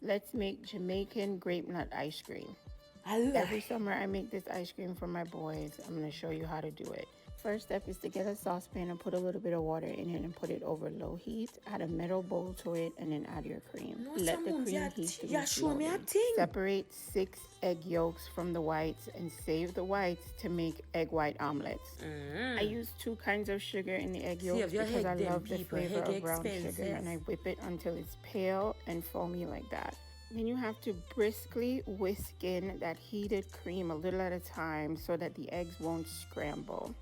Let's make Jamaican Grapenut Ice Cream. I Every summer I make this ice cream for my boys. I'm going to show you how to do it. First step is to get a saucepan and put a little bit of water in it and put it over low heat. Add a metal bowl to it and then add your cream. Let the cream heat through slowly. Separate 6 egg yolks from the whites and save the whites to make egg white omelets. I use 2 kinds of sugar in the egg yolks because I love the flavor of brown sugar, and I whip it until it's pale and foamy like that. Then you have to briskly whisk in that heated cream a little at a time so that the eggs won't scramble.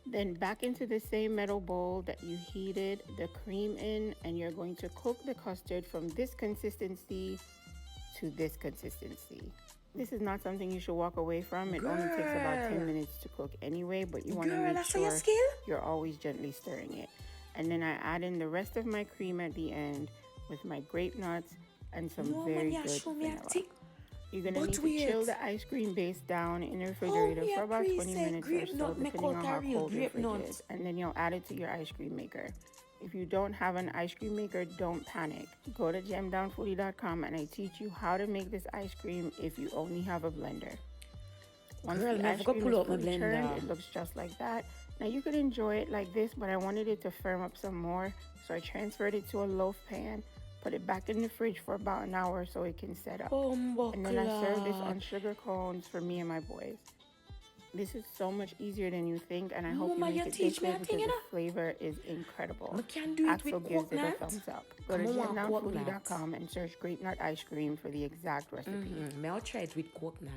Then back into the same metal bowl that you heated the cream in, and you're going to cook the custard from this consistency to this consistency. This is not something you should walk away from. It only takes about 10 minutes to cook anyway, but you want to make sure you're always gently stirring it. And then I add in the rest of my cream at the end with my grape nuts and some very good vanilla. You're going to need to chill the ice cream base down in the refrigerator for about 20 minutes or so, depending on how cold your fridge is. And then you'll add it to your ice cream maker. If you don't have an ice cream maker, don't panic. Go to gemdownfoodie.com and I teach you how to make this ice cream if you only have a blender. Once the ice cream is fully turned, it looks just like that. Now you could enjoy it like this, but I wanted it to firm up some more, so I transferred it to a loaf pan. Put it back in the fridge for about an hour so it can set up. And then I serve this on sugar cones for me and my boys. This is so much easier than you think, and I hope you make it this way because the flavor is incredible. Axel gives it a thumbs up. Go to gemdownfoodie.com and search Grapenut Ice Cream for the exact recipe. I'll try it with coconut.